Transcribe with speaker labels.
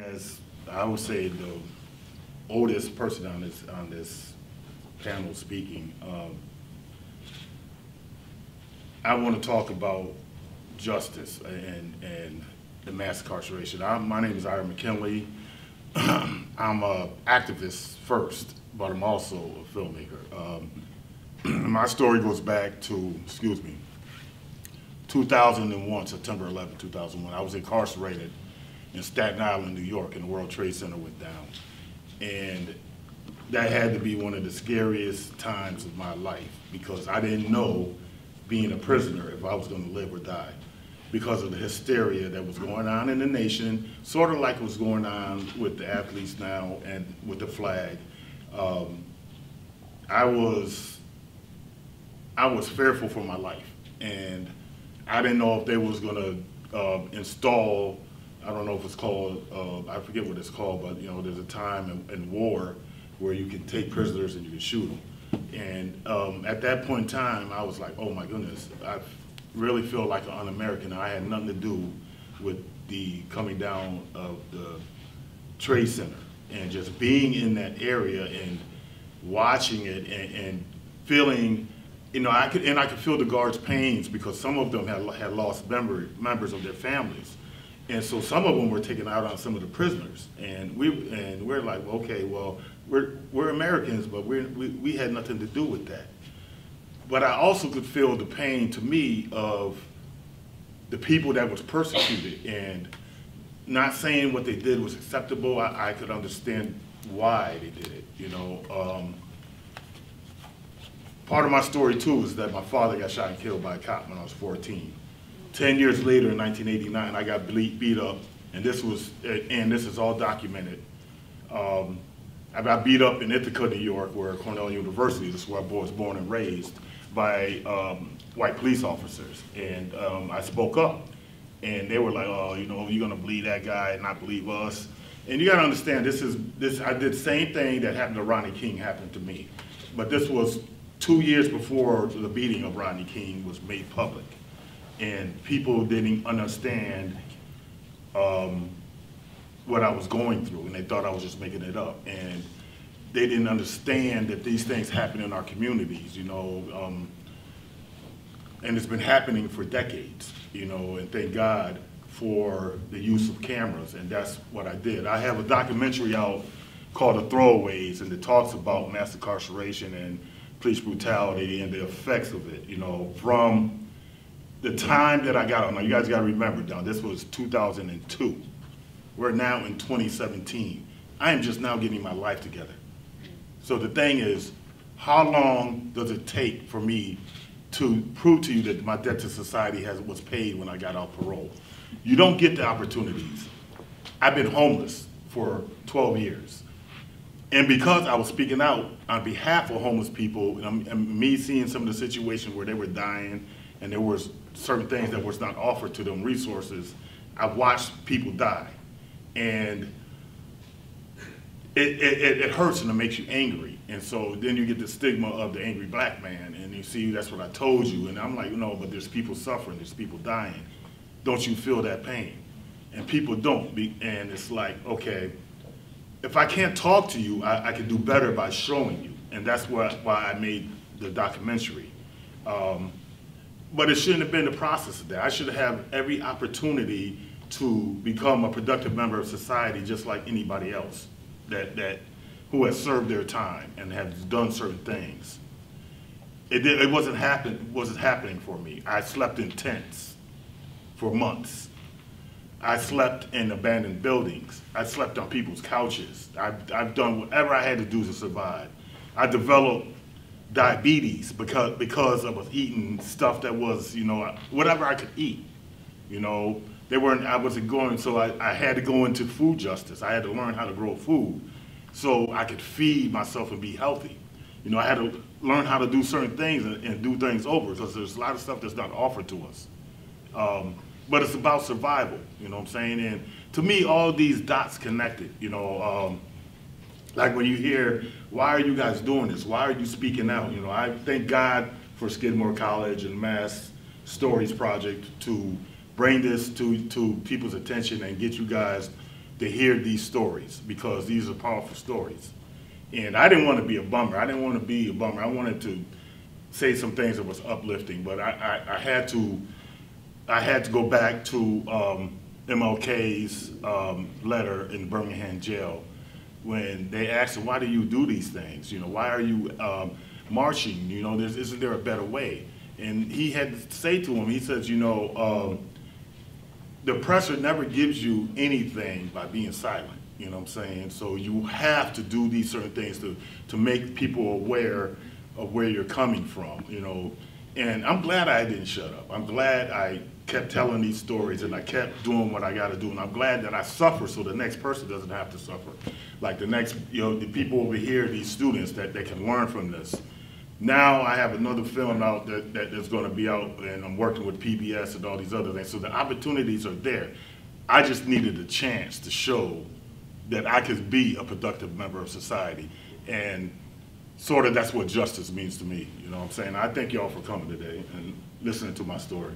Speaker 1: As I would say, the oldest person on this panel speaking, I want to talk about justice and the mass incarceration. My name is Ira McKinley. I'm an activist first, but I'm also a filmmaker. My story goes back to, 2001, September 11, 2001. I was incarcerated in Staten Island, New York, and the World Trade Center went down. And that had to be one of the scariest times of my life because I didn't know, being a prisoner, if I was going to live or die, because of the hysteria that was going on in the nation, sort of like what's going on with the athletes now and with the flag. I was fearful for my life, and I didn't know if they was going to install, I don't know if it's called, I forget what it's called, but you know, there's a time in war where you can take prisoners and you can shoot them. And at that point in time, I was like, oh my goodness, I really feel like an un-American. I had nothing to do with the coming down of the Trade Center, and just being in that area and watching it and feeling, you know, I could feel the guards' pains because some of them had lost members of their families. And so some of them were taken out on some of the prisoners, and we're like, well, okay, well, we're Americans, but we had nothing to do with that. But I also could feel the pain, to me, of the people that was persecuted, and not saying what they did was acceptable. I could understand why they did it. You know, part of my story too is that my father got shot and killed by a cop when I was 14. 10 years later, in 1989, I got beat up, and this is all documented. I got beat up in Ithaca, New York, where Cornell University, this is where I was born and raised, by white police officers. And I spoke up, and they were like, oh, you know, you're gonna believe that guy and not believe us. And you gotta understand, I did the same thing that happened to Rodney King happened to me. But this was 2 years before the beating of Rodney King was made public. And people didn't understand what I was going through, and they thought I was just making it up. And they didn't understand that these things happen in our communities, you know, and it's been happening for decades, you know, and thank God for the use of cameras, and that's what I did. I have a documentary out called The Throwaways, and it talks about mass incarceration and police brutality and the effects of it, you know, from the time that I got on. Now you guys got to remember, now this was 2002. We're now in 2017. I am just now getting my life together. So the thing is, how long does it take for me to prove to you that my debt to society was paid when I got out parole? You don't get the opportunities. I've been homeless for 12 years. And because I was speaking out on behalf of homeless people, and me seeing some of the situations where they were dying and there was certain things that was not offered to them, resources, I watched people die. And it hurts and it makes you angry. And so then you get the stigma of the angry black man, and you see, that's what I told you. And I'm like, no, but there's people suffering, there's people dying. Don't you feel that pain? And people don't. And it's like, okay, if I can't talk to you, I can do better by showing you. And that's why I made the documentary. But it shouldn't have been the process of that. I should have every opportunity to become a productive member of society just like anybody else who has served their time and has done certain things. It wasn't happening for me. I slept in tents for months. I slept in abandoned buildings. I slept on people's couches. I've done whatever I had to do to survive. I developed diabetes because I was eating stuff that was, you know, whatever I could eat. You know, I wasn't going, so I had to go into food justice. I had to learn how to grow food so I could feed myself and be healthy. You know, I had to learn how to do certain things and do things over, because there's a lot of stuff that's not offered to us. But it's about survival, you know what I'm saying? And to me, all these dots connected, you know, like when you hear, why are you guys doing this? Why are you speaking out? You know, I thank God for Skidmore College and Mass Stories Project to bring this to people's attention and get you guys to hear these stories, because these are powerful stories. And I didn't want to be a bummer. I didn't want to be a bummer. I wanted to say some things that was uplifting, but I had to go back to MLK's letter in Birmingham jail when they asked him, why do you do these things? You know, why are you marching? You know, isn't there a better way? And he had to say to him, he says, you know, the oppressor never gives you anything by being silent. You know what I'm saying? So you have to do these certain things to make people aware of where you're coming from, you know. And I'm glad I didn't shut up. I'm glad I kept telling these stories and I kept doing what I got to do. And I'm glad that I suffer so the next person doesn't have to suffer. Like the next, you know, the people over here, these students that can learn from this. Now I have another film out that's going to be out, and I'm working with PBS and all these other things. So the opportunities are there. I just needed a chance to show that I could be a productive member of society. And sort of that's what justice means to me. You know what I'm saying? I thank y'all for coming today and listening to my story.